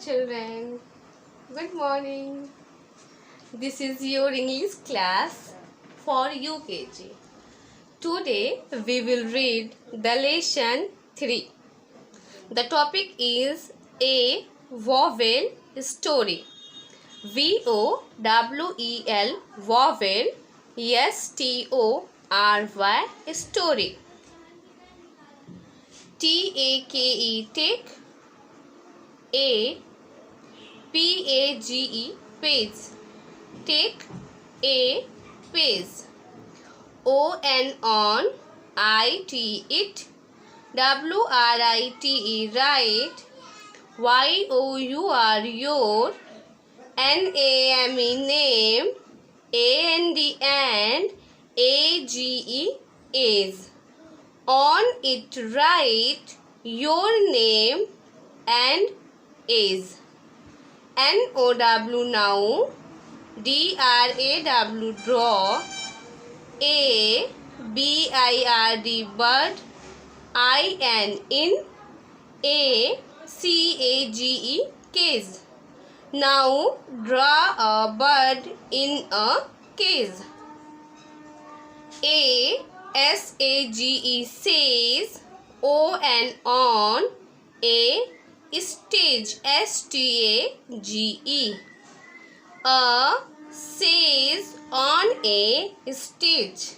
children. Good morning. This is your English class for UKG. Today we will read the lesson 3. The topic is a vowel story. VOWEL vowel STORY story. TAKE take. PAGE page. Take a page. On IT it. WRITE write. YOUR your. NAME name. And AGE is. On it write your name and age. NOW now. DRAW draw. BIRD bird. in. CAGE cage. Now draw a bird in a cage. SAGE says. On a stage. STAGE. Says on a stage.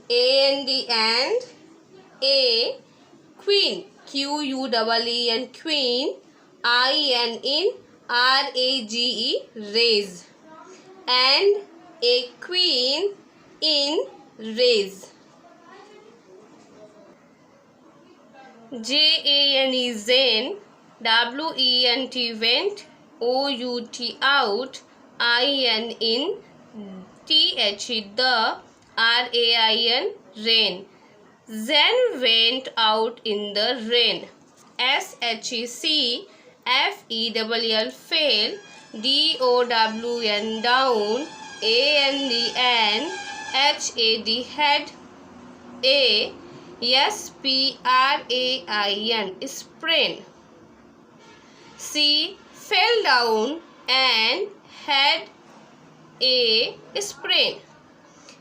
And a queen. QUEEN queen. in. RAGE raise. And a queen in raise. JANE Zen. WENT went. OUT out. in. THE the. RAIN rain. Zen went out in the rain. SHEC FELL fail. DOWN down. ANDN HAD head. SPRAIN sprain. C fell down and had a sprain.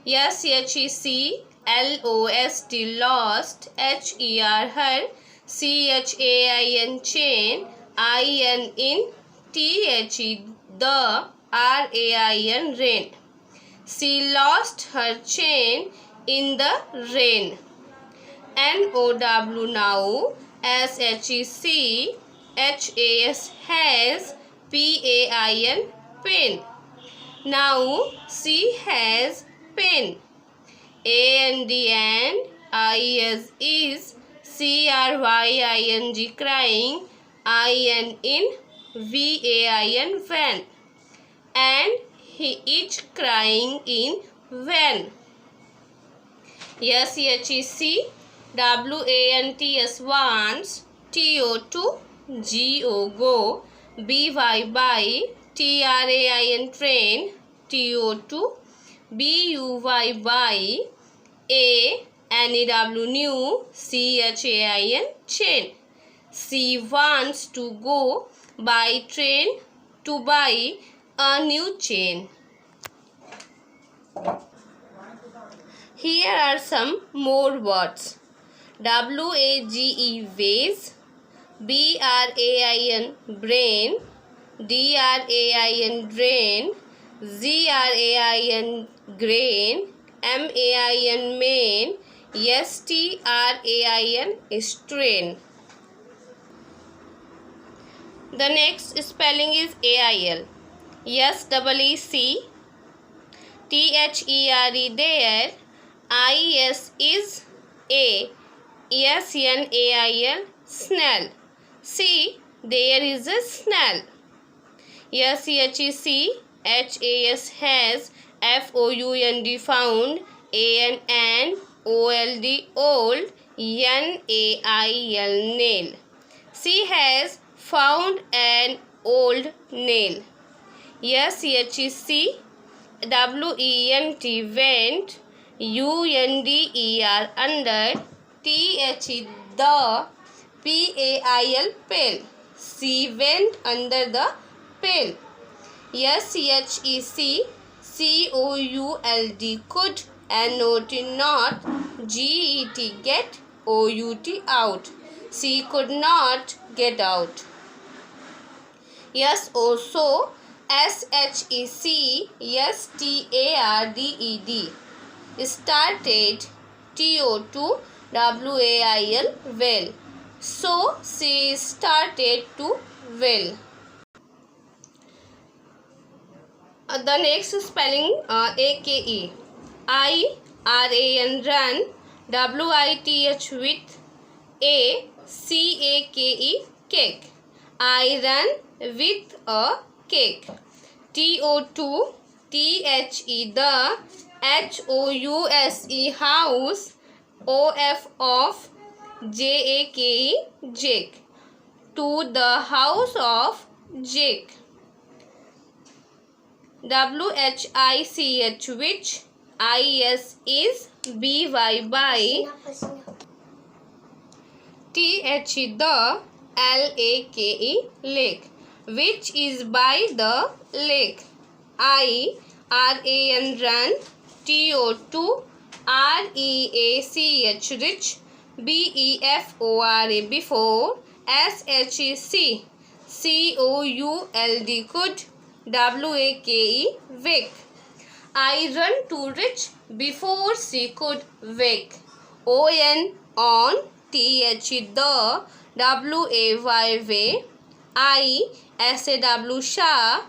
SHEC LOST lost. HER her. CHAIN chain. in. THE the. RAIN rain. She lost her chain in the rain. NOW now. SHEC HAS has. PAIN pen. Now she has pen. ANDN IS is. CRYING crying. in. VAIN van. And he is crying in van. SHEC WANTS wants. TO2 GO go. BY by. TRAIN train. TO2 BUY by. NEW new. CHAIN chain. She wants to go by train to buy a new chain. Here are some more words. WAGE vase. BRAIN brain. DRAIN drain. GRAIN grain. MAIN main. STRAIN strain. The next spelling is AIL. SEEC. THERE there. IS is a. SNAIL snail. See, there is a snail. SHEC HAS has. FOUND found. ANN OLD old. NAIL nail. She has found an old nail. SHEC WENT went. UNDER under. THE the. PAIL pale. C went under the pail. SECC COULD could. NOT not. GET get. OUT out. C could not get out. SO so. SHEC STARDED started. TO2 WAIL well. So she started to well. The next spelling AKE. IRAN run. WITH with ACAKE cake. I run with a cake. TO2 THE the. HOUSE house. OF of. JAKE Jake. To the house of Jake. WHICH which. IS is. BY by. TH the. LAKE lake. Which is by the lake. IRAN run. TO2 REACH rich. BEFORA before. SHEC COULD could. WAKE wake. I run to rich before she could wake. ON on. TH the. WAY way. SAW sha.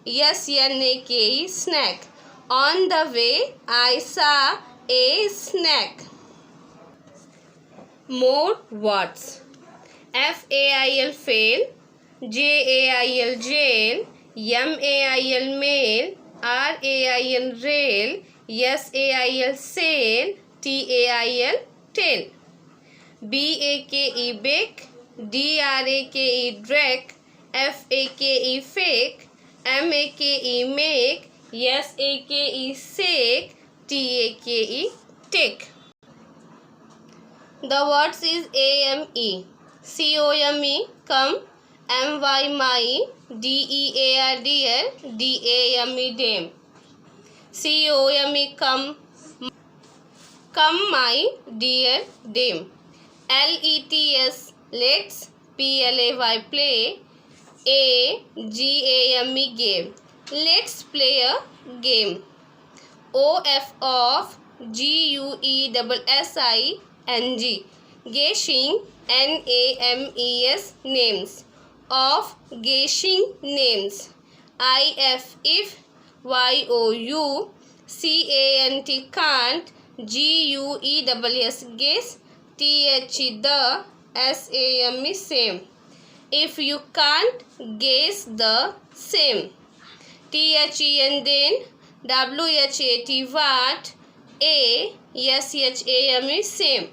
SNAK snack. On the way I saw a snack. More words. FAIL fail. JAIL jail. MAIL mail. RAIL rail. SAIL sail. TAIL tail. BAKE bake. DRAKE drake. FAKE fake. MAKE make. SAKE sake. TAKE take. The words is AME. COME come. MY my. DEAR dear. DAME dame. COME come. Come my dear dame. LETS let's. PLAY play. GAME game. Let's play a game. OF of. GUESSING guessing. NAMES names. Of guessing names. IF if. YOU CANT can't. GUESS guess. TH the. SAME same. If you can't guess the same. THEN then. WHAT what. SHAME same.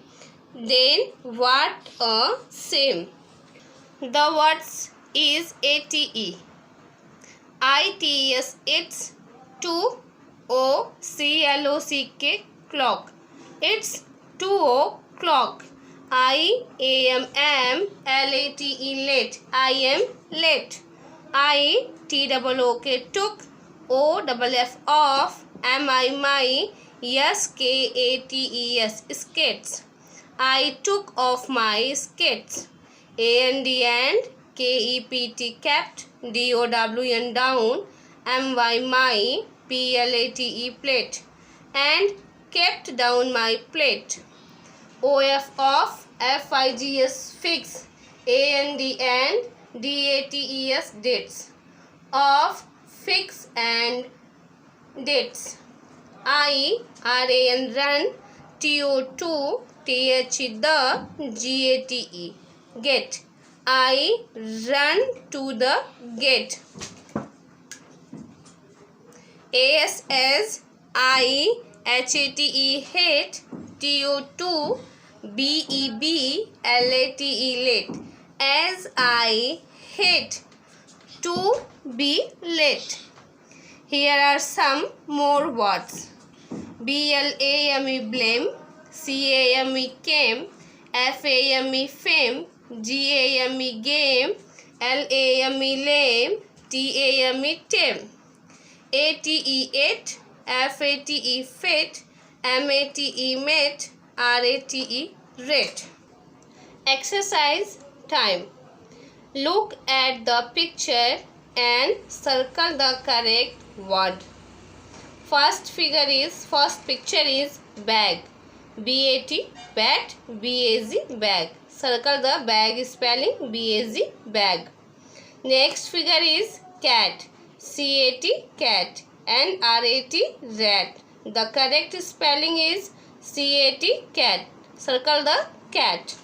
Then what a same. The words is ATE. ITS it's. 2OCLOCK clock. It's 2 o'clock. IAM LATE late. I am late. ITOOK took. OFF off. MI my. SKATES skates. I took off my skates. AND KEPT kept. DOWN down. MY my. PLATE plate. And kept down my plate. OF off. FIGS fix. AND DATES dates. Off, fix and dates. IRAN run. TO2 TH the. GATE get. I run to the gate. ASS IHATE hate. TO2 BEB LATE late. As I hate to be late. Here are some more words. BLAME blame. CAME came. FAME fame. G-A-M-E game, L-A-M-E lame, T-A-M-E tame, A-T-E ate, F-A-T-E fit, M-A-T-E mate, R-A-T-E rate. Exercise time. Look at the picture and circle the correct word. First picture is bag. B-A-T, bat, B-A-Z, bag. Circle the bag spelling, B-A-Z, bag. Next figure is cat. C-A-T, cat. and R-A-T, rat. The correct spelling is C-A-T, cat. Circle the cat.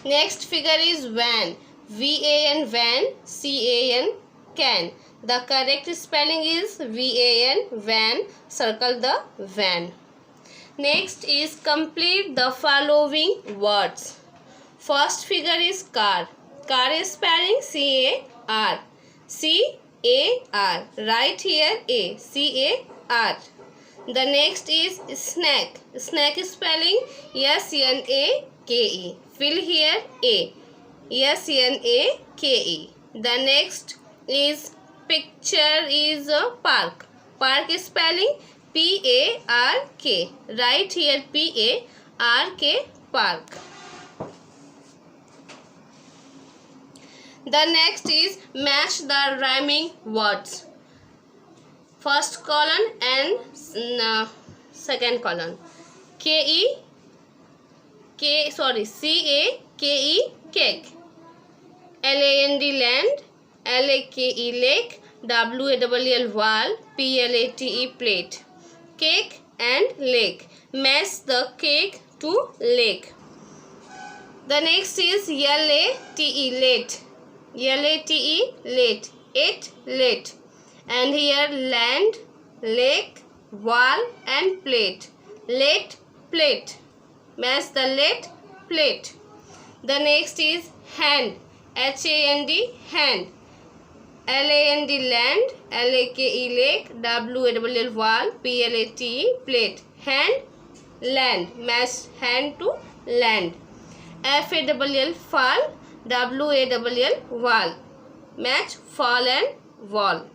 Next figure is van. V-A-N, van. C-A-N, can. The correct spelling is V-A-N, van. Circle the van. Next is complete the following words. First figure is car. Car is spelling C-A-R. C-A-R. Right here A. C-A-R. The next is snack. Snack is spelling S-N-A-K-E. Fill here A. S-N-A-K-E. The next is picture is park. Park is spelling P-A-R-K. Right here P-A-R-K, park. The next is match the rhyming words. First column and second column. C-A-K-E, cake. L-A-N-D, land. L-A-K-E, lake. W-A-L-L, wall. P-L-A-T-E, plate. Cake and lake. Match the cake to lake. The next is L-A-T-E, late. L-A-T-E, late. It, late. And here land, lake, wall and plate. Late, plate. Match the late, plate. The next is hand. H-A-N-D, hand. L-A-N-D, land. L-A-K-E, lake. W-A-L-L, wall. P-L-A-T-E, plate. Hand, land. Match hand to land. F-A-L-L, fall. W-A-L-L, wall. Match fall and wall.